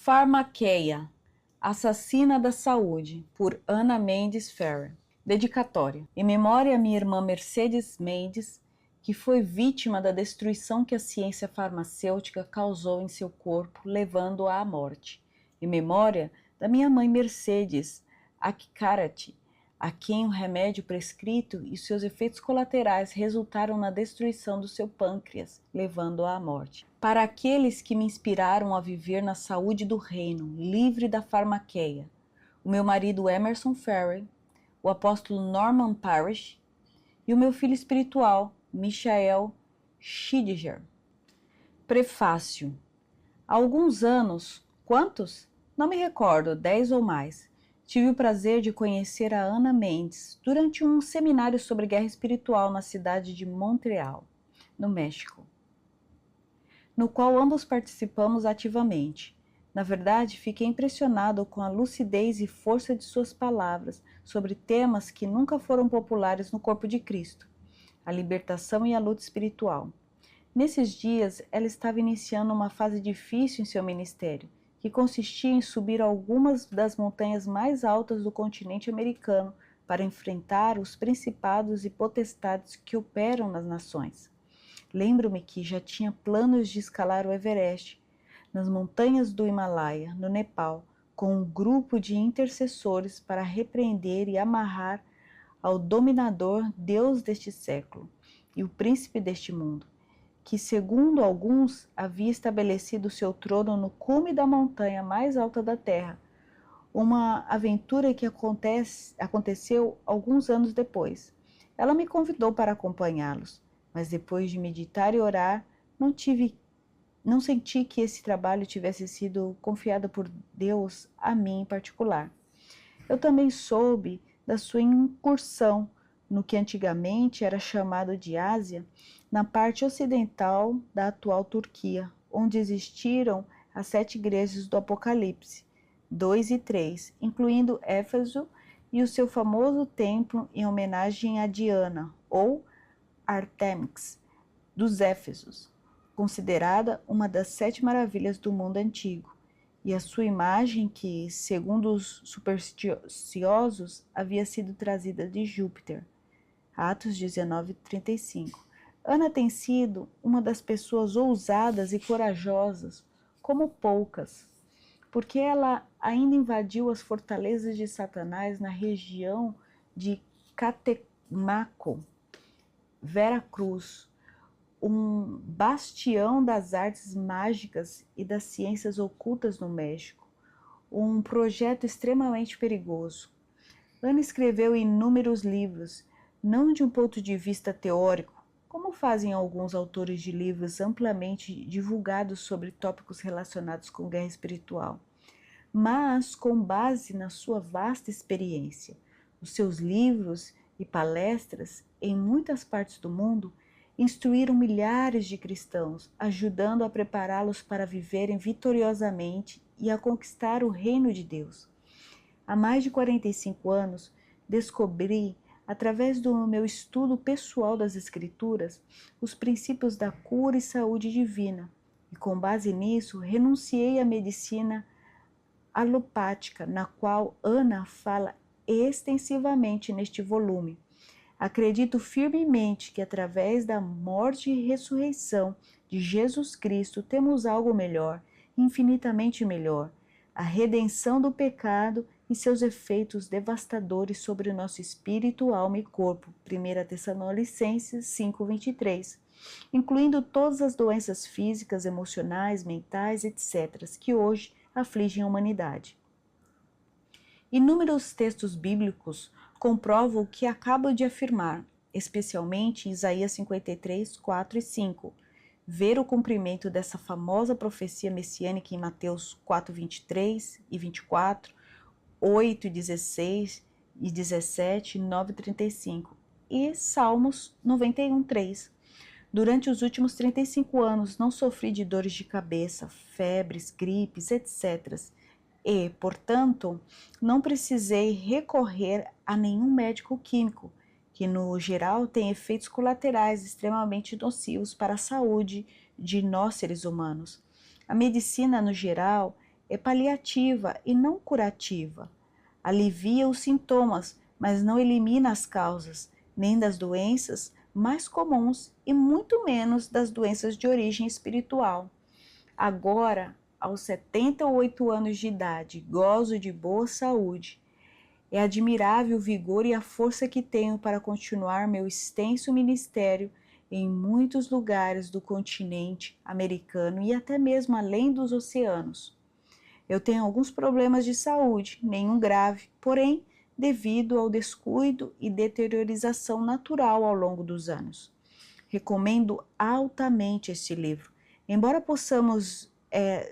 Farmaqueia, Assassina da Saúde, por Anna Mendes Ferrer. Dedicatória. Em memória à minha irmã Mercedes Mendes, que foi vítima da destruição que a ciência farmacêutica causou em seu corpo, levando-a à morte. Em memória da minha mãe Mercedes Akkarati, a quem o remédio prescrito e seus efeitos colaterais resultaram na destruição do seu pâncreas, levando-a à morte. Para aqueles que me inspiraram a viver na saúde do reino, livre da farmaqueia, o meu marido Emerson Ferrer, o apóstolo Norman Parrish e o meu filho espiritual, Michael Schidiger. Prefácio. Há alguns anos, quantos? Não me recordo, 10 ou mais. Tive o prazer de conhecer a Anna Mendes durante um seminário sobre guerra espiritual na cidade de Montreal, no México, no qual ambos participamos ativamente. Na verdade, fiquei impressionado com a lucidez e força de suas palavras sobre temas que nunca foram populares no corpo de Cristo, a libertação e a luta espiritual. Nesses dias, ela estava iniciando uma fase difícil em seu ministério, que consistia em subir algumas das montanhas mais altas do continente americano para enfrentar os principados e potestades que operam nas nações. Lembro-me que já tinha planos de escalar o Everest, nas montanhas do Himalaia, no Nepal, com um grupo de intercessores para repreender e amarrar ao dominador Deus deste século e o príncipe deste mundo, que, segundo alguns, havia estabelecido seu trono no cume da montanha mais alta da terra, uma aventura que aconteceu alguns anos depois. Ela me convidou para acompanhá-los, mas depois de meditar e orar, não senti que esse trabalho tivesse sido confiado por Deus a mim em particular. Eu também soube da sua incursão no que antigamente era chamado de Ásia, na parte ocidental da atual Turquia, onde existiram as 7 igrejas do Apocalipse, 2 e 3, incluindo Éfeso e o seu famoso templo em homenagem a Diana, ou Artemis, dos Éfesos, considerada uma das 7 maravilhas do mundo antigo, e a sua imagem que, segundo os supersticiosos, havia sido trazida de Júpiter. Atos 19:35. Ana tem sido uma das pessoas ousadas e corajosas, como poucas, porque ela ainda invadiu as fortalezas de Satanás na região de Catemaco, Veracruz, um bastião das artes mágicas e das ciências ocultas no México, um projeto extremamente perigoso. Ana escreveu inúmeros livros, não de um ponto de vista teórico, como fazem alguns autores de livros amplamente divulgados sobre tópicos relacionados com guerra espiritual, mas com base na sua vasta experiência. Os seus livros e palestras em muitas partes do mundo instruíram milhares de cristãos, ajudando a prepará-los para viverem vitoriosamente e a conquistar o reino de Deus. Há mais de 45 anos, descobri, através do meu estudo pessoal das Escrituras, os princípios da cura e saúde divina, e com base nisso, renunciei à medicina alopática, na qual Ana fala extensivamente neste volume. Acredito firmemente que através da morte e ressurreição de Jesus Cristo temos algo melhor, infinitamente melhor, a redenção do pecado e seus efeitos devastadores sobre o nosso espírito, alma e corpo. 1 Tessalonicenses 5:23, incluindo todas as doenças físicas, emocionais, mentais, etc., que hoje afligem a humanidade. Inúmeros textos bíblicos comprovam o que acabo de afirmar, especialmente em Isaías 53, 4 e 5. Ver o cumprimento dessa famosa profecia messiânica em Mateus 4, 23 e 24, 8 e 16 e 17, 9 e 35, e Salmos 91, 3. Durante os últimos 35 anos não sofri de dores de cabeça, febres, gripes, etc., e, portanto, não precisei recorrer a nenhum médico químico, que no geral tem efeitos colaterais extremamente nocivos para a saúde de nós seres humanos. A medicina, no geral, é paliativa e não curativa. Alivia os sintomas, mas não elimina as causas, nem das doenças mais comuns e muito menos das doenças de origem espiritual. Agora, aos 78 anos de idade, gozo de boa saúde. É admirável o vigor e a força que tenho para continuar meu extenso ministério em muitos lugares do continente americano e até mesmo além dos oceanos. Eu tenho alguns problemas de saúde, nenhum grave, porém, devido ao descuido e deteriorização natural ao longo dos anos. Recomendo altamente este livro, embora possamos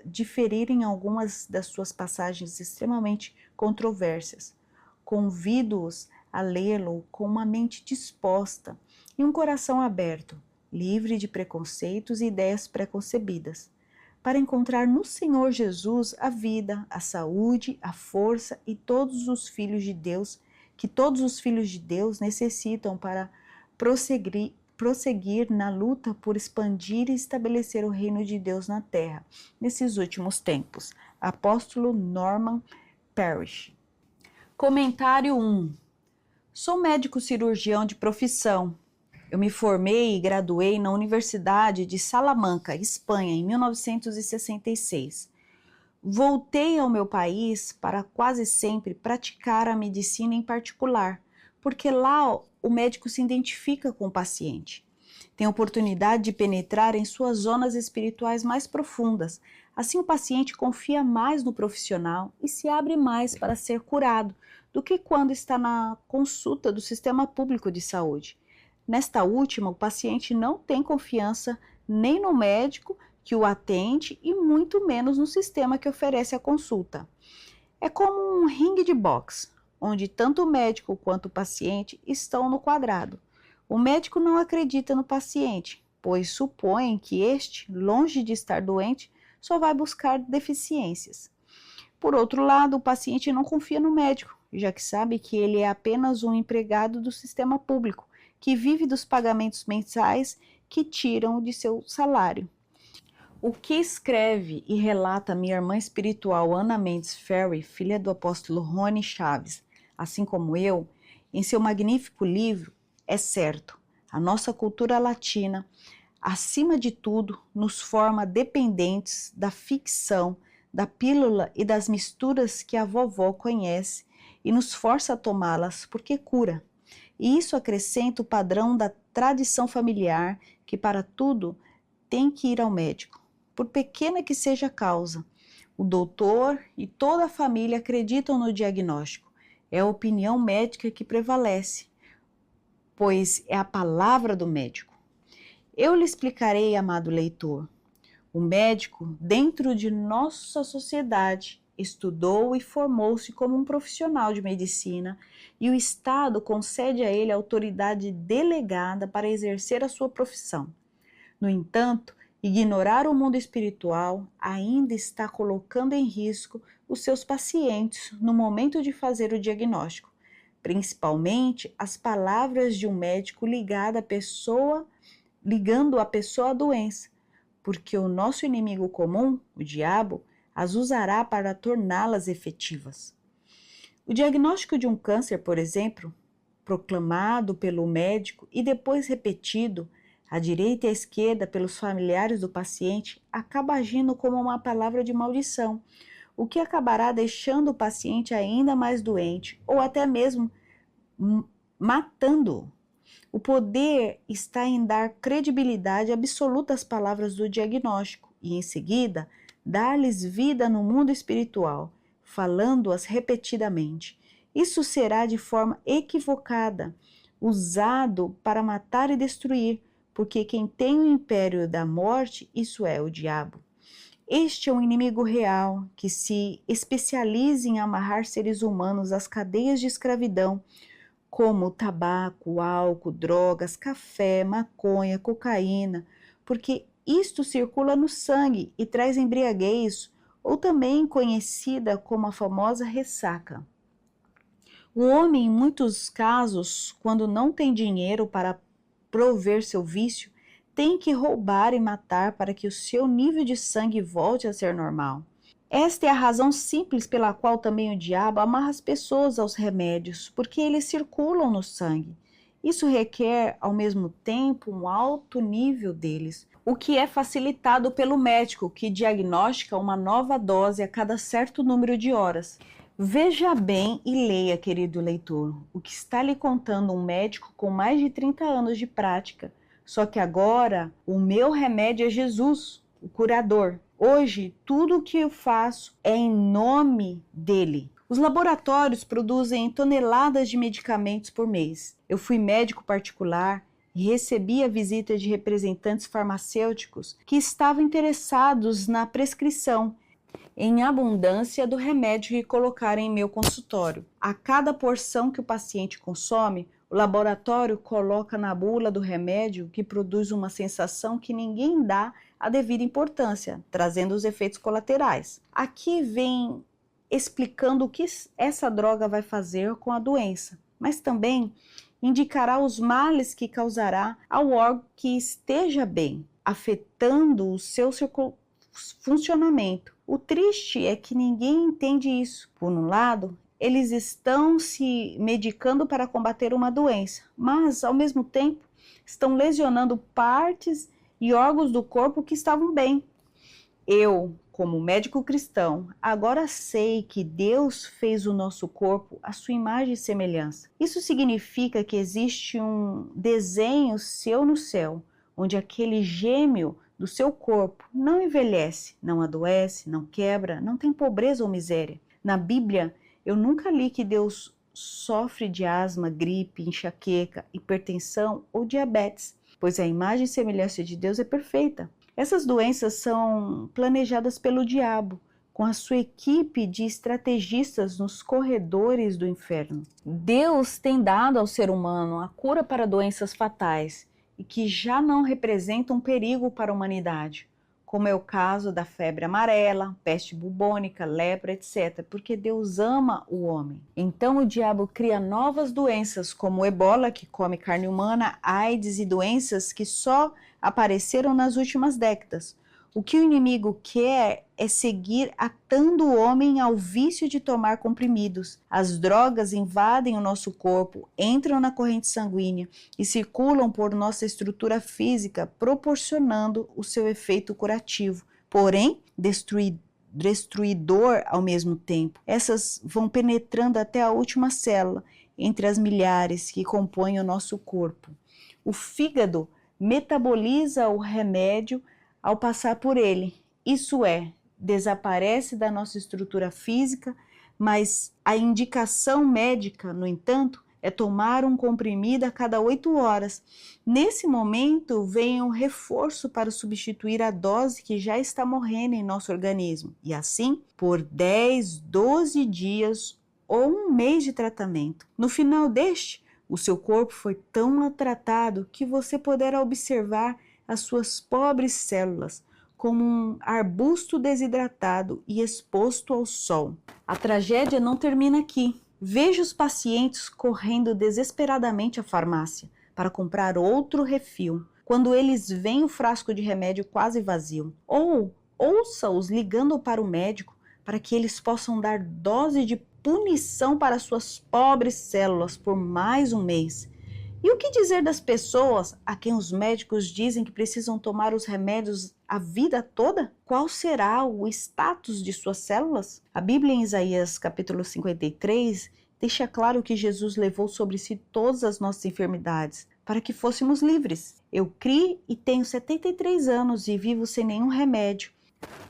diferir em algumas das suas passagens extremamente controversas. Convido-os a lê-lo com uma mente disposta e um coração aberto, livre de preconceitos e ideias preconcebidas, para encontrar no Senhor Jesus a vida, a saúde, a força e todos os filhos de Deus, que todos os filhos de Deus necessitam para prosseguir na luta por expandir e estabelecer o reino de Deus na terra, nesses últimos tempos. Apóstolo Norman Parrish. Comentário 1. Sou médico cirurgião de profissão. Eu me formei e graduei na Universidade de Salamanca, Espanha, em 1966. Voltei ao meu país para quase sempre praticar a medicina em particular, porque lá o médico se identifica com o paciente. Tem oportunidade de penetrar em suas zonas espirituais mais profundas. Assim, o paciente confia mais no profissional e se abre mais para ser curado do que quando está na consulta do sistema público de saúde. Nesta última, o paciente não tem confiança nem no médico que o atende e muito menos no sistema que oferece a consulta. É como um ringue de boxe, onde tanto o médico quanto o paciente estão no quadrado. O médico não acredita no paciente, pois supõe que este, longe de estar doente, só vai buscar deficiências. Por outro lado, o paciente não confia no médico, já que sabe que ele é apenas um empregado do sistema público, que vive dos pagamentos mensais que tiram de seu salário. O que escreve e relata minha irmã espiritual Ana Mendes Ferry, filha do apóstolo Rony Chaves, assim como eu, em seu magnífico livro, é certo. A nossa cultura latina, acima de tudo, nos forma dependentes da ficção, da pílula e das misturas que a vovó conhece e nos força a tomá-las porque cura. E isso acrescenta o padrão da tradição familiar que para tudo tem que ir ao médico, por pequena que seja a causa. O doutor e toda a família acreditam no diagnóstico. É a opinião médica que prevalece, pois é a palavra do médico. Eu lhe explicarei, amado leitor. O médico, dentro de nossa sociedade, estudou e formou-se como um profissional de medicina e o Estado concede a ele a autoridade delegada para exercer a sua profissão. No entanto, ignorar o mundo espiritual ainda está colocando em risco os seus pacientes no momento de fazer o diagnóstico, principalmente as palavras de um médico ligando a pessoa à doença, porque o nosso inimigo comum, o diabo, as usará para torná-las efetivas. O diagnóstico de um câncer, por exemplo, proclamado pelo médico e depois repetido à direita e à esquerda pelos familiares do paciente, acaba agindo como uma palavra de maldição, o que acabará deixando o paciente ainda mais doente ou até mesmo matando-o. O poder está em dar credibilidade absoluta às palavras do diagnóstico e, em seguida, dar-lhes vida no mundo espiritual, falando-as repetidamente. Isso será de forma equivocada, usado para matar e destruir, porque quem tem o império da morte, isso é, o diabo. Este é um inimigo real que se especializa em amarrar seres humanos às cadeias de escravidão, como tabaco, álcool, drogas, café, maconha, cocaína, porque isto circula no sangue e traz embriaguez, ou também conhecida como a famosa ressaca. O homem, em muitos casos, quando não tem dinheiro para prover seu vício, tem que roubar e matar para que o seu nível de sangue volte a ser normal. Esta é a razão simples pela qual também o diabo amarra as pessoas aos remédios, porque eles circulam no sangue. Isso requer, ao mesmo tempo, um alto nível deles, o que é facilitado pelo médico, que diagnostica uma nova dose a cada certo número de horas. Veja bem e leia, querido leitor, o que está lhe contando um médico com mais de 30 anos de prática. Só que agora o meu remédio é Jesus, o curador. Hoje, tudo o que eu faço é em nome dele. Os laboratórios produzem toneladas de medicamentos por mês. Eu fui médico particular e recebi a visita de representantes farmacêuticos que estavam interessados na prescrição em abundância do remédio que colocaram em meu consultório. A cada porção que o paciente consome, o laboratório coloca na bula do remédio que produz uma sensação que ninguém dá a devida importância, trazendo os efeitos colaterais. Aqui vem explicando o que essa droga vai fazer com a doença, mas também indicará os males que causará ao órgão que esteja bem, afetando o seu funcionamento. O triste é que ninguém entende isso. Por um lado, eles estão se medicando para combater uma doença, mas, ao mesmo tempo, estão lesionando partes e órgãos do corpo que estavam bem. Eu, como médico cristão, agora sei que Deus fez o nosso corpo à sua imagem e semelhança. Isso significa que existe um desenho seu no céu, onde aquele gêmeo do seu corpo não envelhece, não adoece, não quebra, não tem pobreza ou miséria. Na Bíblia, eu nunca li que Deus sofre de asma, gripe, enxaqueca, hipertensão ou diabetes, pois a imagem e semelhança de Deus é perfeita. Essas doenças são planejadas pelo diabo, com a sua equipe de estrategistas nos corredores do inferno. Deus tem dado ao ser humano a cura para doenças fatais e que já não representam um perigo para a humanidade, como é o caso da febre amarela, peste bubônica, lepra, etc., porque Deus ama o homem. Então o diabo cria novas doenças, como o ebola, que come carne humana, AIDS e doenças que só apareceram nas últimas décadas. O que o inimigo quer é seguir atando o homem ao vício de tomar comprimidos. As drogas invadem o nosso corpo, entram na corrente sanguínea e circulam por nossa estrutura física, proporcionando o seu efeito curativo, porém destruidor ao mesmo tempo. Essas vão penetrando até a última célula, entre as milhares que compõem o nosso corpo. O fígado metaboliza o remédio ao passar por ele, isso é, desaparece da nossa estrutura física, mas a indicação médica, no entanto, é tomar um comprimido a cada 8 horas. Nesse momento, vem um reforço para substituir a dose que já está morrendo em nosso organismo, e assim, por 10, 12 dias ou um mês de tratamento. No final deste, o seu corpo foi tão maltratado que você poderá observar as suas pobres células como um arbusto desidratado e exposto ao sol. A tragédia não termina aqui. Veja os pacientes correndo desesperadamente à farmácia para comprar outro refil, quando eles veem o frasco de remédio quase vazio. Ou ouça-os ligando para o médico para que eles possam dar dose de punição para suas pobres células por mais um mês. E o que dizer das pessoas a quem os médicos dizem que precisam tomar os remédios a vida toda? Qual será o status de suas células? A Bíblia em Isaías capítulo 53 deixa claro que Jesus levou sobre si todas as nossas enfermidades para que fôssemos livres. Eu criei e tenho 73 anos e vivo sem nenhum remédio,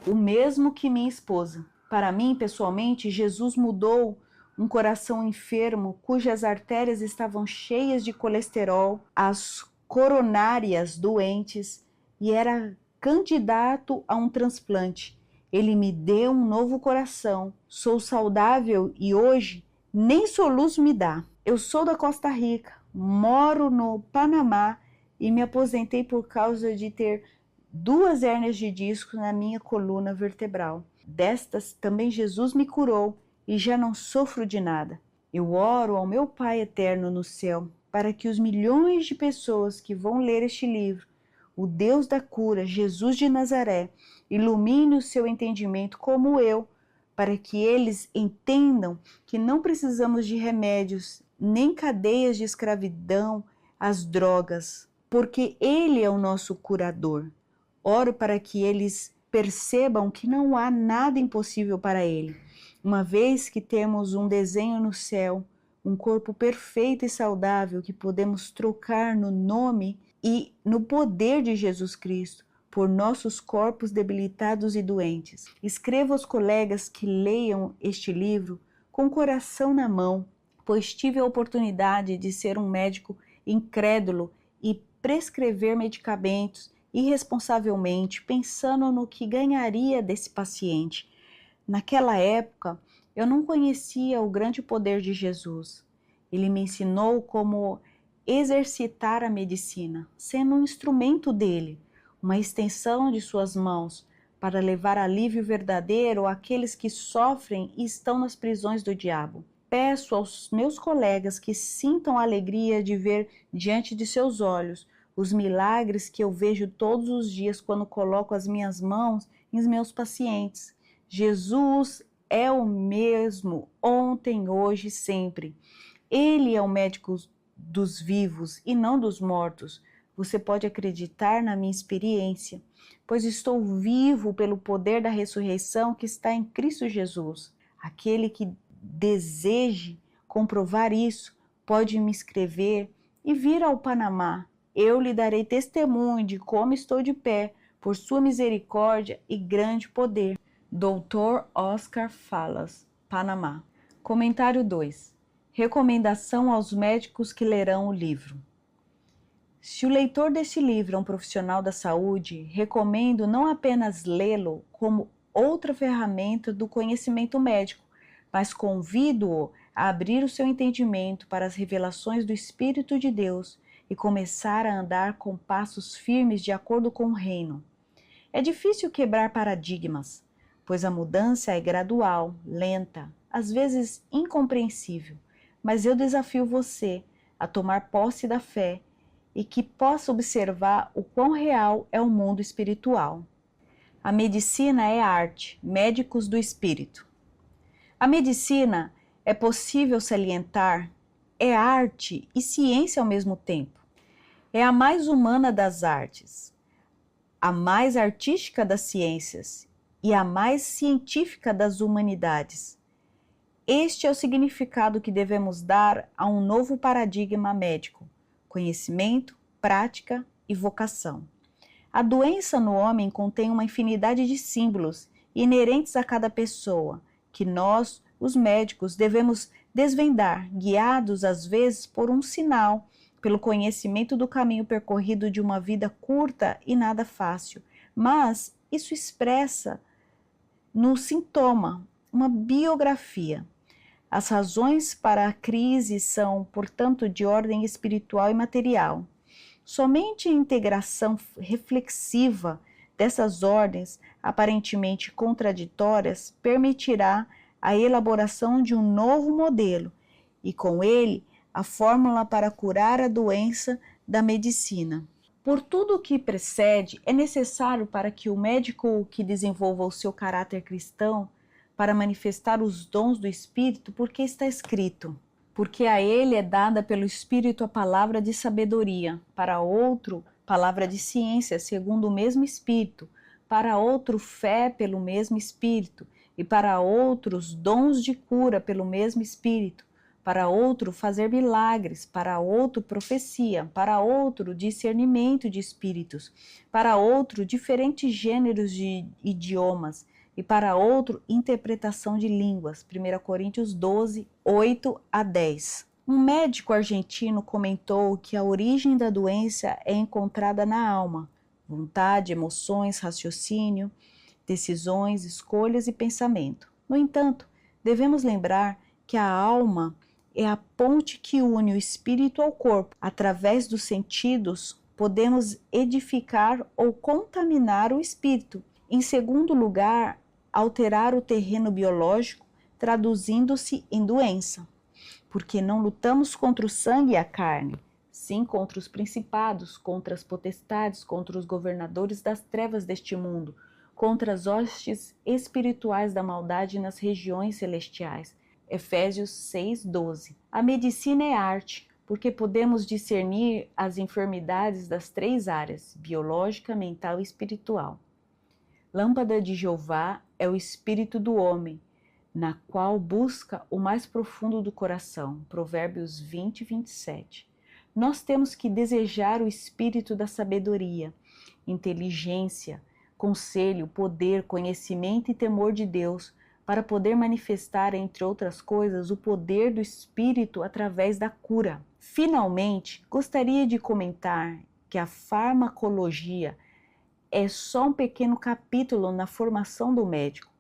o mesmo que minha esposa. Para mim, pessoalmente, Jesus mudou um coração enfermo, cujas artérias estavam cheias de colesterol, as coronárias doentes, e era candidato a um transplante. Ele me deu um novo coração. Sou saudável e hoje nem soluço me dá. Eu sou da Costa Rica, moro no Panamá e me aposentei por causa de ter 2 hérnias de disco na minha coluna vertebral. Destas também Jesus me curou e já não sofro de nada. Eu oro ao meu Pai eterno no céu para que os milhões de pessoas que vão ler este livro, o Deus da cura, Jesus de Nazaré, ilumine o seu entendimento como eu para que eles entendam que não precisamos de remédios nem cadeias de escravidão às drogas, porque Ele é o nosso curador. Oro para que eles percebam que não há nada impossível para Ele, uma vez que temos um desenho no céu, um corpo perfeito e saudável que podemos trocar no nome e no poder de Jesus Cristo por nossos corpos debilitados e doentes. Escrevo aos colegas que leiam este livro com o coração na mão, pois tive a oportunidade de ser um médico incrédulo e prescrever medicamentos irresponsavelmente, pensando no que ganharia desse paciente. Naquela época, eu não conhecia o grande poder de Jesus. Ele me ensinou como exercitar a medicina, sendo um instrumento dele, uma extensão de suas mãos, para levar alívio verdadeiro àqueles que sofrem e estão nas prisões do diabo. Peço aos meus colegas que sintam a alegria de ver diante de seus olhos os milagres que eu vejo todos os dias quando coloco as minhas mãos em meus pacientes. Jesus é o mesmo ontem, hoje e sempre. Ele é o médico dos vivos e não dos mortos. Você pode acreditar na minha experiência, pois estou vivo pelo poder da ressurreição que está em Cristo Jesus. Aquele que deseje comprovar isso pode me escrever e vir ao Panamá. Eu lhe darei testemunho de como estou de pé, por sua misericórdia e grande poder. Dr. Oscar Falas, Panamá. Comentário 2. Recomendação aos médicos que lerão o livro. Se o leitor deste livro é um profissional da saúde, recomendo não apenas lê-lo como outra ferramenta do conhecimento médico, mas convido-o a abrir o seu entendimento para as revelações do Espírito de Deus e começar a andar com passos firmes de acordo com o reino. É difícil quebrar paradigmas, pois a mudança é gradual, lenta, às vezes incompreensível, mas eu desafio você a tomar posse da fé e que possa observar o quão real é o mundo espiritual. A medicina é arte, médicos do espírito. A medicina, é possível salientar, é arte e ciência ao mesmo tempo. É a mais humana das artes, a mais artística das ciências e a mais científica das humanidades. Este é o significado que devemos dar a um novo paradigma médico: conhecimento, prática e vocação. A doença no homem contém uma infinidade de símbolos inerentes a cada pessoa, que nós, os médicos, devemos desvendar, guiados às vezes por um sinal, pelo conhecimento do caminho percorrido de uma vida curta e nada fácil. Mas isso expressa no sintoma, uma biografia. As razões para a crise são, portanto, de ordem espiritual e material. Somente a integração reflexiva dessas ordens, aparentemente contraditórias, permitirá a elaboração de um novo modelo e, com ele, a fórmula para curar a doença da medicina. Por tudo o que precede, é necessário para que o médico que desenvolva o seu caráter cristão para manifestar os dons do Espírito, porque está escrito: porque a ele é dada pelo Espírito a palavra de sabedoria, para outro, palavra de ciência, segundo o mesmo Espírito, para outro, fé pelo mesmo Espírito, e para outros, dons de cura pelo mesmo Espírito, para outro, fazer milagres, para outro, profecia, para outro, discernimento de espíritos, para outro, diferentes gêneros de idiomas, e para outro, interpretação de línguas. 1 Coríntios 12, 8 a 10. Um médico argentino comentou que a origem da doença é encontrada na alma: vontade, emoções, raciocínio, decisões, escolhas e pensamento. No entanto, devemos lembrar que a alma é a ponte que une o espírito ao corpo. Através dos sentidos, podemos edificar ou contaminar o espírito. Em segundo lugar, alterar o terreno biológico, traduzindo-se em doença. Porque não lutamos contra o sangue e a carne, sim contra os principados, contra as potestades, contra os governadores das trevas deste mundo, contra as hostes espirituais da maldade nas regiões celestiais. Efésios 6:12. A medicina é arte, porque podemos discernir as enfermidades das três áreas, biológica, mental e espiritual. Lâmpada de Jeová é o espírito do homem, na qual busca o mais profundo do coração. Provérbios 20:27. Nós temos que desejar o espírito da sabedoria, inteligência, conselho, poder, conhecimento e temor de Deus, para poder manifestar, entre outras coisas, o poder do Espírito através da cura. Finalmente, gostaria de comentar que a farmacologia é só um pequeno capítulo na formação do médico.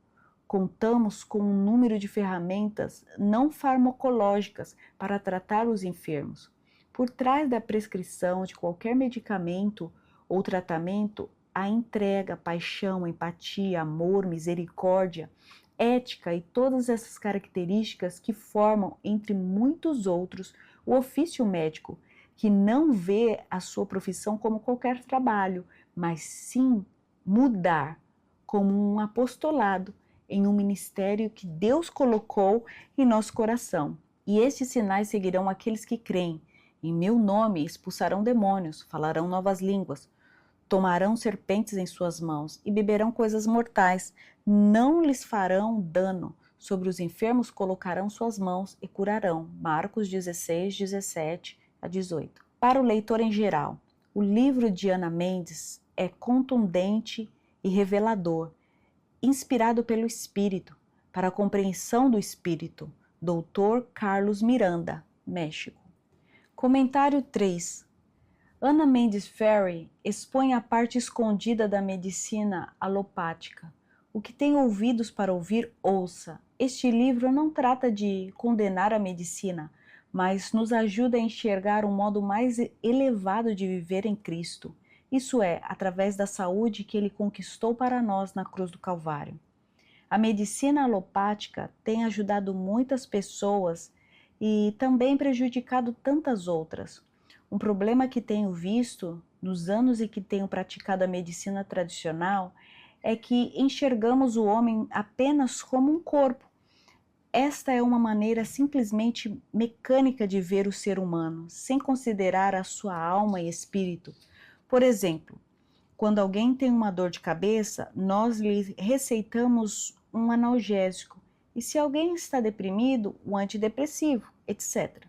Contamos com um número de ferramentas não farmacológicas para tratar os enfermos. Por trás da prescrição de qualquer medicamento ou tratamento, há entrega, paixão, empatia, amor, misericórdia, ética e todas essas características que formam, entre muitos outros, o ofício médico, que não vê a sua profissão como qualquer trabalho, mas sim mudar como um apostolado em um ministério que Deus colocou em nosso coração. E estes sinais seguirão aqueles que creem. Em meu nome expulsarão demônios, falarão novas línguas, tomarão serpentes em suas mãos e beberão coisas mortais. Não lhes farão dano. Sobre os enfermos colocarão suas mãos e curarão. Marcos 16:17-18. Para o leitor em geral, o livro de Ana Mendes é contundente e revelador, inspirado pelo Espírito, para a compreensão do Espírito. Dr. Carlos Miranda, México. Comentário 3. Ana Mendes Ferry expõe a parte escondida da medicina alopática. O que tem ouvidos para ouvir, ouça. Este livro não trata de condenar a medicina, mas nos ajuda a enxergar um modo mais elevado de viver em Cristo. Isso é, através da saúde que Ele conquistou para nós na cruz do Calvário. A medicina alopática tem ajudado muitas pessoas e também prejudicado tantas outras. Um problema que tenho visto nos anos em que tenho praticado a medicina tradicional é que enxergamos o homem apenas como um corpo. Esta é uma maneira simplesmente mecânica de ver o ser humano, sem considerar a sua alma e espírito. Por exemplo, quando alguém tem uma dor de cabeça, nós lhe receitamos um analgésico, e se alguém está deprimido, um antidepressivo, etc.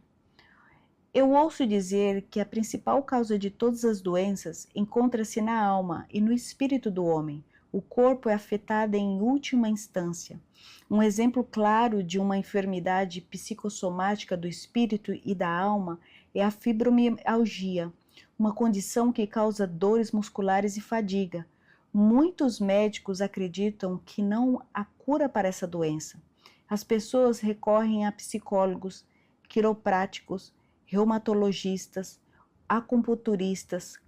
Eu ouço dizer que a principal causa de todas as doenças encontra-se na alma e no espírito do homem. O corpo é afetado em última instância. Um exemplo claro de uma enfermidade psicossomática do espírito e da alma é a fibromialgia, uma condição que causa dores musculares e fadiga. Muitos médicos acreditam que não há cura para essa doença. As pessoas recorrem a psicólogos, quiropráticos, reumatologistas, acupunturistas,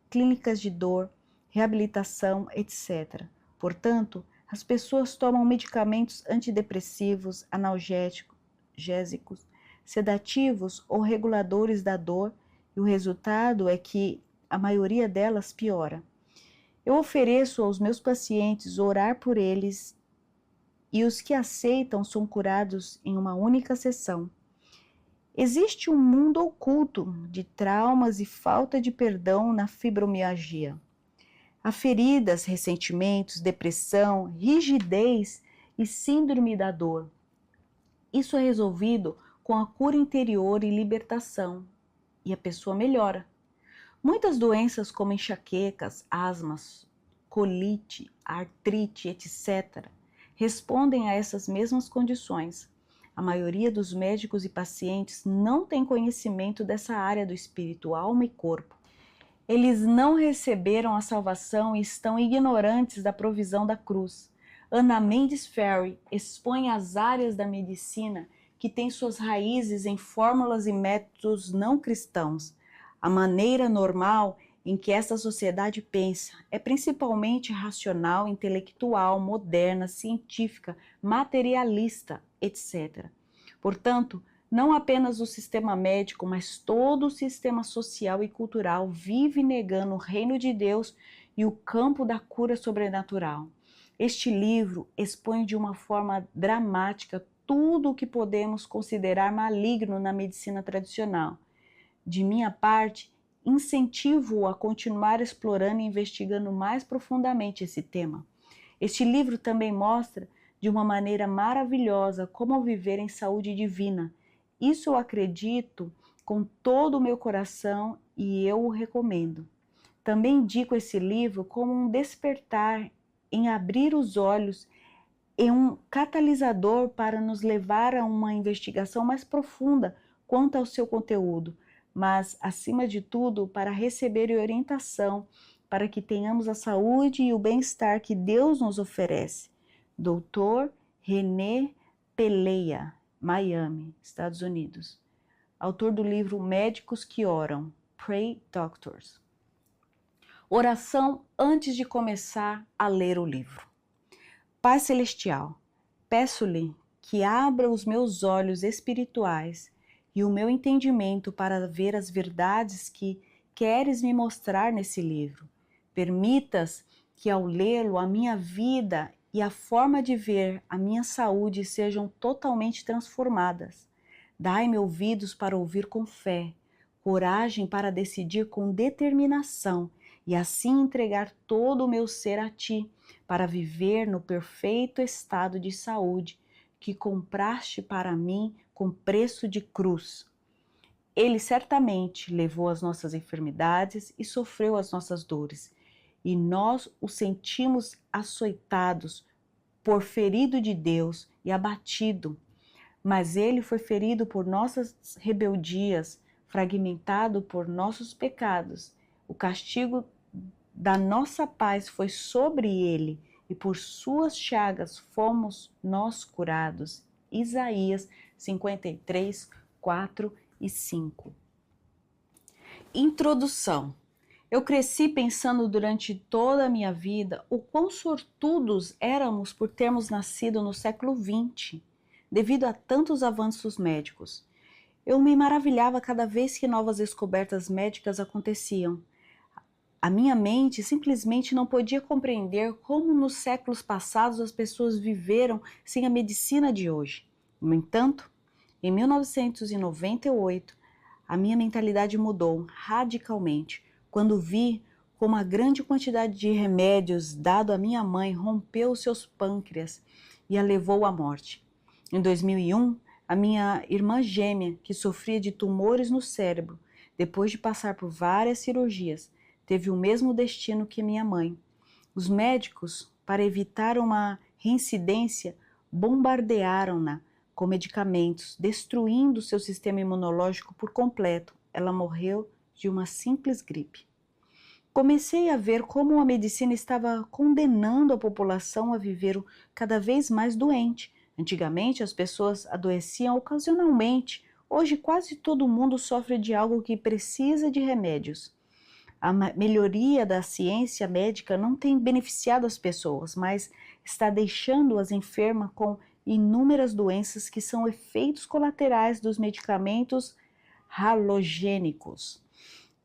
clínicas de dor, reabilitação, etc. Portanto, as pessoas tomam medicamentos antidepressivos, analgésicos, sedativos ou reguladores da dor, e o resultado é que a maioria delas piora. Eu ofereço aos meus pacientes orar por eles e os que aceitam são curados em uma única sessão. Existe um mundo oculto de traumas e falta de perdão na fibromialgia. Há feridas, ressentimentos, depressão, rigidez e síndrome da dor. Isso é resolvido com a cura interior e libertação, e a pessoa melhora. Muitas doenças como enxaquecas, asmas, colite, artrite, etc., respondem a essas mesmas condições. A maioria dos médicos e pacientes não tem conhecimento dessa área do espírito, alma e corpo. Eles não receberam a salvação e estão ignorantes da provisão da cruz. Ana Mendes Ferry expõe as áreas da medicina que têm suas raízes em fórmulas e métodos não cristãos. A maneira normal em que essa sociedade pensa é principalmente racional, intelectual, moderna, científica, materialista, etc. Portanto, não apenas o sistema médico, mas todo o sistema social e cultural vive negando o reino de Deus e o campo da cura sobrenatural. Este livro expõe de uma forma dramática tudo o que podemos considerar maligno na medicina tradicional. De minha parte, incentivo-o a continuar explorando e investigando mais profundamente esse tema. Este livro também mostra de uma maneira maravilhosa como viver em saúde divina. Isso eu acredito com todo o meu coração e eu o recomendo. Também indico esse livro como um despertar em abrir os olhos e um catalisador para nos levar a uma investigação mais profunda quanto ao seu conteúdo, mas, acima de tudo, para receber orientação para que tenhamos a saúde e o bem-estar que Deus nos oferece. Dr. René Peleia, Miami, Estados Unidos. Autor do livro Médicos que Oram, Pray Doctors. Oração antes de começar a ler o livro. Pai Celestial, peço-lhe que abra os meus olhos espirituais e o meu entendimento para ver as verdades que queres me mostrar nesse livro. Permitas que ao lê-lo a minha vida e a forma de ver a minha saúde sejam totalmente transformadas. Dai-me ouvidos para ouvir com fé, coragem para decidir com determinação e assim entregar todo o meu ser a Ti, para viver no perfeito estado de saúde que compraste para mim com preço de cruz. Ele certamente levou as nossas enfermidades e sofreu as nossas dores, e nós o sentimos açoitados, por ferido de Deus e abatido. Mas ele foi ferido por nossas rebeldias, fragmentado por nossos pecados. O castigo da nossa paz foi sobre ele, e por suas chagas fomos nós curados. Isaías 53, 4 e 5. Introdução. Eu cresci pensando durante toda a minha vida o quão sortudos éramos por termos nascido no século XX, devido a tantos avanços médicos. Eu me maravilhava cada vez que novas descobertas médicas aconteciam. A minha mente simplesmente não podia compreender como nos séculos passados as pessoas viveram sem a medicina de hoje. No entanto, em 1998, a minha mentalidade mudou radicalmente quando vi como a grande quantidade de remédios dado à minha mãe rompeu seus pâncreas e a levou à morte. Em 2001, a minha irmã gêmea, que sofria de tumores no cérebro, depois de passar por várias cirurgias, teve o mesmo destino que minha mãe. Os médicos, para evitar uma reincidência, bombardearam-na com medicamentos, destruindo seu sistema imunológico por completo. Ela morreu de uma simples gripe. Comecei a ver como a medicina estava condenando a população a viver cada vez mais doente. Antigamente, as pessoas adoeciam ocasionalmente. Hoje, quase todo mundo sofre de algo que precisa de remédios. A melhoria da ciência médica não tem beneficiado as pessoas, mas está deixando-as enfermas com inúmeras doenças que são efeitos colaterais dos medicamentos halogênicos.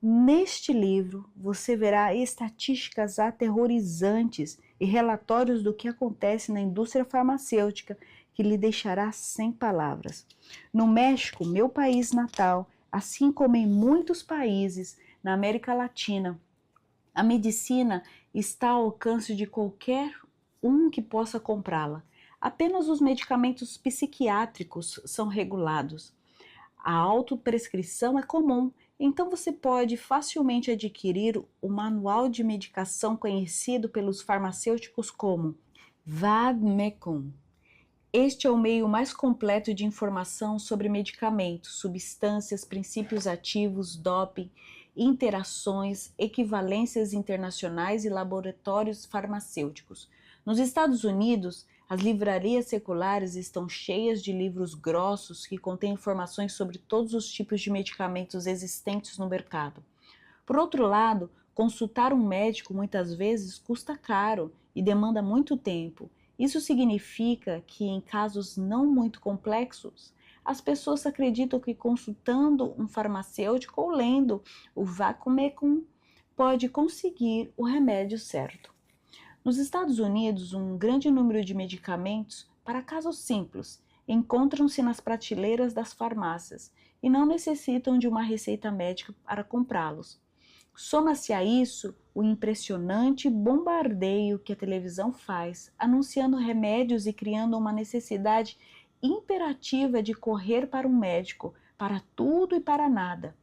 Neste livro, você verá estatísticas aterrorizantes e relatórios do que acontece na indústria farmacêutica que lhe deixará sem palavras. No México, meu país natal, assim como em muitos países na América Latina, a medicina está ao alcance de qualquer um que possa comprá-la. Apenas os medicamentos psiquiátricos são regulados. A autoprescrição é comum, então você pode facilmente adquirir o manual de medicação conhecido pelos farmacêuticos como Vadmecum. Este é o meio mais completo de informação sobre medicamentos, substâncias, princípios ativos, doping, interações, equivalências internacionais e laboratórios farmacêuticos. Nos Estados Unidos, as livrarias seculares estão cheias de livros grossos que contêm informações sobre todos os tipos de medicamentos existentes no mercado. Por outro lado, consultar um médico muitas vezes custa caro e demanda muito tempo. Isso significa que, em casos não muito complexos, as pessoas acreditam que consultando um farmacêutico ou lendo o Vadmecum pode conseguir o remédio certo. Nos Estados Unidos, um grande número de medicamentos para casos simples encontram-se nas prateleiras das farmácias e não necessitam de uma receita médica para comprá-los. Soma-se a isso o impressionante bombardeio que a televisão faz, anunciando remédios e criando uma necessidade imperativa de correr para um médico, para tudo e para nada.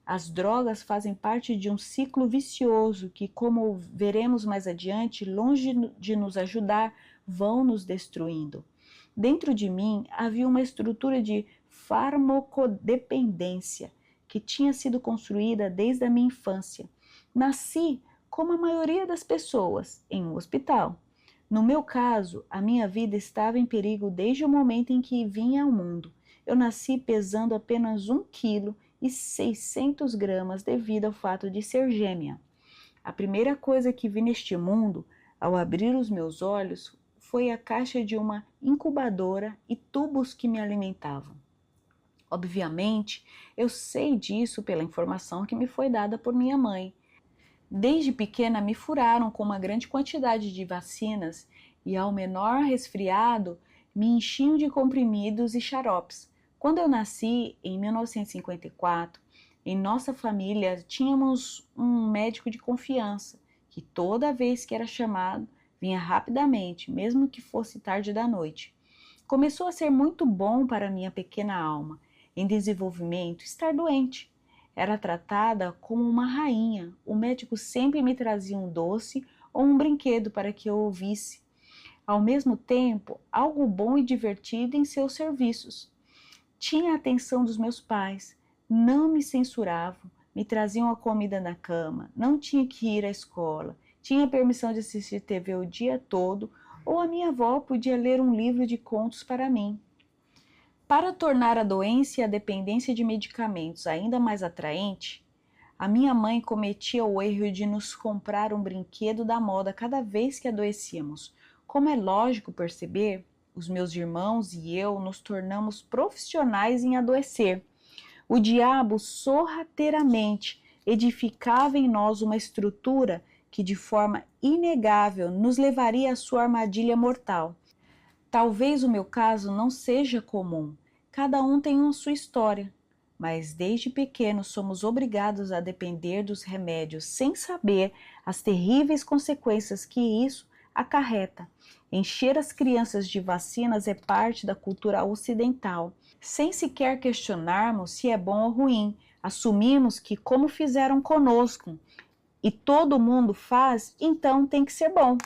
As drogas fazem parte de um ciclo vicioso que, como veremos mais adiante, longe de nos ajudar, vão nos destruindo. Dentro de mim havia uma estrutura de farmacodependência que tinha sido construída desde a minha infância. Nasci, como a maioria das pessoas, em um hospital. No meu caso, a minha vida estava em perigo desde o momento em que vim ao mundo. Eu nasci pesando apenas 1,6 kg devido ao fato de ser gêmea. A primeira coisa que vi neste mundo, ao abrir os meus olhos, foi a caixa de uma incubadora e tubos que me alimentavam. Obviamente, eu sei disso pela informação que me foi dada por minha mãe. Desde pequena me furaram com uma grande quantidade de vacinas e ao menor resfriado me enchiam de comprimidos e xaropes. Quando eu nasci, em 1954, em nossa família tínhamos um médico de confiança que toda vez que era chamado vinha rapidamente, mesmo que fosse tarde da noite. Começou a ser muito bom para minha pequena alma, em desenvolvimento, estar doente. Era tratada como uma rainha. O médico sempre me trazia um doce ou um brinquedo para que eu ouvisse. Ao mesmo tempo, algo bom e divertido em seus serviços. Tinha a atenção dos meus pais, não me censuravam, me traziam a comida na cama, não tinha que ir à escola, tinha permissão de assistir TV o dia todo, ou a minha avó podia ler um livro de contos para mim. Para tornar a doença e a dependência de medicamentos ainda mais atraente, a minha mãe cometia o erro de nos comprar um brinquedo da moda cada vez que adoecíamos. Como é lógico perceber, os meus irmãos e eu nos tornamos profissionais em adoecer. O diabo sorrateiramente edificava em nós uma estrutura que de forma inegável nos levaria à sua armadilha mortal. Talvez o meu caso não seja comum, cada um tem a sua história, mas desde pequeno somos obrigados a depender dos remédios sem saber as terríveis consequências que isso acarreta. Encher as crianças de vacinas é parte da cultura ocidental, sem sequer questionarmos se é bom ou ruim. Assumimos que, como fizeram conosco, e todo mundo faz, então tem que ser bom.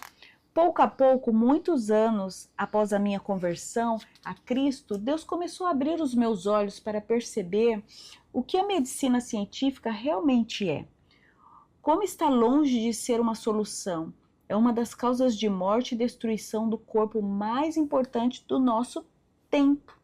Pouco a pouco, muitos anos após a minha conversão a Cristo, Deus começou a abrir os meus olhos para perceber o que a medicina científica realmente é. Como está longe de ser uma solução, é uma das causas de morte e destruição do corpo mais importante do nosso tempo.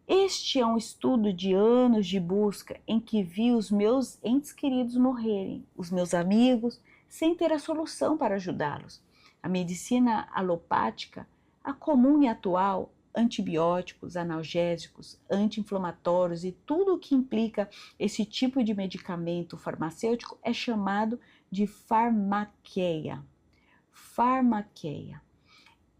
Este é um estudo de anos de busca em que vi os meus entes queridos morrerem, os meus amigos, sem ter a solução para ajudá-los. A medicina alopática, a comum e atual, antibióticos, analgésicos, anti-inflamatórios e tudo o que implica esse tipo de medicamento farmacêutico é chamado de farmaqueia. Farmaqueia.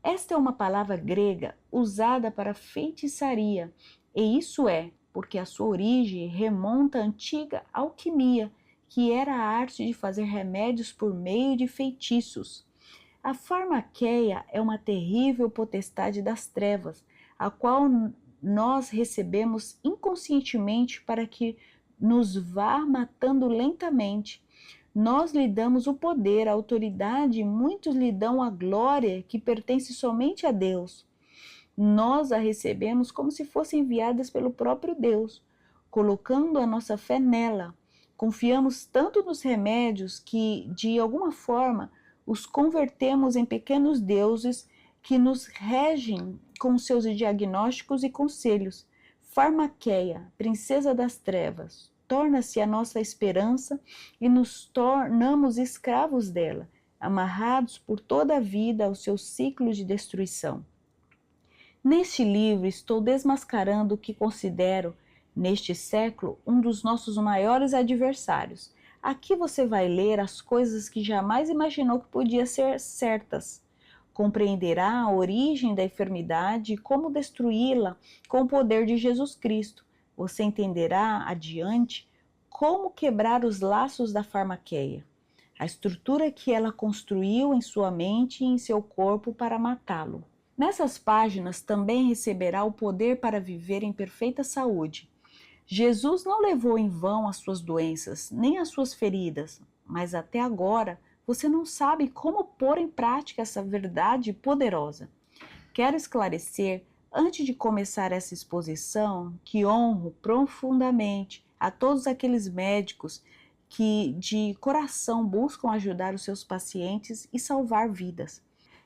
Esta é uma palavra grega usada para feitiçaria, e isso é porque a sua origem remonta à antiga alquimia, que era a arte de fazer remédios por meio de feitiços. A farmaqueia é uma terrível potestade das trevas, a qual nós recebemos inconscientemente para que nos vá matando lentamente. Nós lhe damos o poder, a autoridade, e muitos lhe dão a glória que pertence somente a Deus. Nós a recebemos como se fossem enviadas pelo próprio Deus, colocando a nossa fé nela. Confiamos tanto nos remédios que, de alguma forma, os convertemos em pequenos deuses que nos regem com seus diagnósticos e conselhos. Farmaqueia, princesa das trevas, torna-se a nossa esperança e nos tornamos escravos dela, amarrados por toda a vida aos seus ciclos de destruição. Neste livro estou desmascarando o que considero, neste século, um dos nossos maiores adversários, Aqui você vai ler as coisas que jamais imaginou que podia ser certas. Compreenderá a origem da enfermidade e como destruí-la com o poder de Jesus Cristo. Você entenderá adiante como quebrar os laços da farmaqueia, a estrutura que ela construiu em sua mente e em seu corpo para matá-lo. Nessas páginas também receberá o poder para viver em perfeita saúde. Jesus não levou em vão as suas doenças, nem as suas feridas, mas até agora você não sabe como pôr em prática essa verdade poderosa. Quero esclarecer, antes de começar essa exposição, que honro profundamente a todos aqueles médicos que de coração buscam ajudar os seus pacientes e salvar vidas.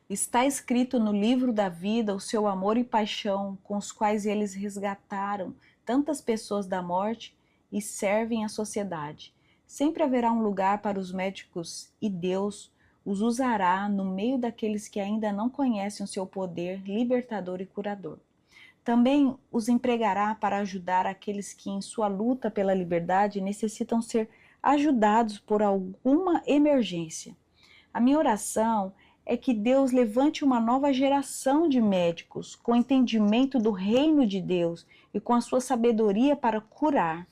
Está escrito no livro da vida o seu amor e paixão com os quais eles resgataram tantas pessoas da morte e servem à sociedade. Sempre haverá um lugar para os médicos e Deus os usará no meio daqueles que ainda não conhecem o seu poder libertador e curador. Também os empregará para ajudar aqueles que em sua luta pela liberdade necessitam ser ajudados por alguma emergência. A minha oração é que Deus levante uma nova geração de médicos com entendimento do reino de Deus e com a sua sabedoria para curar.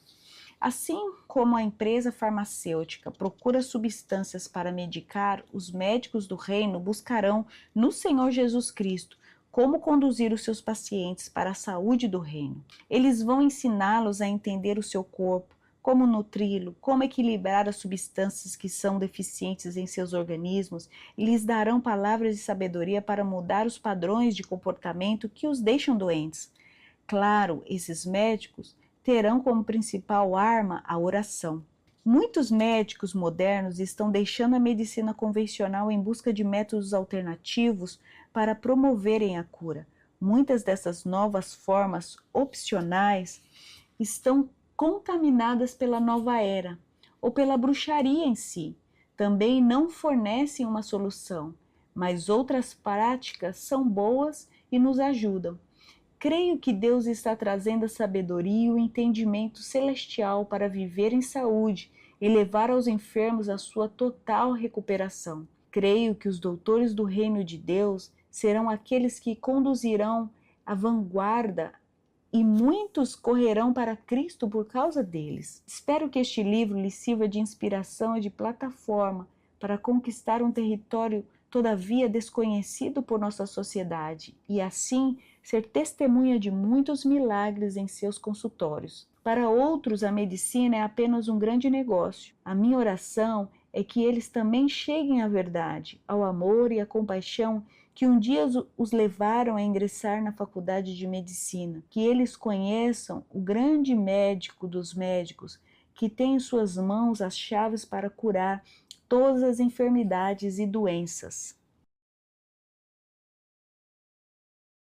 Assim como a empresa farmacêutica procura substâncias para medicar, os médicos do reino buscarão no Senhor Jesus Cristo como conduzir os seus pacientes para a saúde do reino. Eles vão ensiná-los a entender o seu corpo, como nutri-lo, como equilibrar as substâncias que são deficientes em seus organismos, e lhes darão palavras de sabedoria para mudar os padrões de comportamento que os deixam doentes. Claro, esses médicos terão como principal arma a oração. Muitos médicos modernos estão deixando a medicina convencional em busca de métodos alternativos para promoverem a cura. Muitas dessas novas formas opcionais estão contaminadas pela nova era ou pela bruxaria em si. Também não fornecem uma solução, mas outras práticas são boas e nos ajudam. Creio que Deus está trazendo a sabedoria e o entendimento celestial para viver em saúde e levar aos enfermos a sua total recuperação. Creio que os doutores do reino de Deus serão aqueles que conduzirão a vanguarda e muitos correrão para Cristo por causa deles. Espero que este livro lhe sirva de inspiração e de plataforma para conquistar um território todavia desconhecido por nossa sociedade e assim ser testemunha de muitos milagres em seus consultórios. Para outros, a medicina é apenas um grande negócio. A minha oração é que eles também cheguem à verdade, ao amor e à compaixão que um dia os levaram a ingressar na faculdade de medicina, que eles conheçam o grande médico dos médicos, que tem em suas mãos as chaves para curar todas as enfermidades e doenças.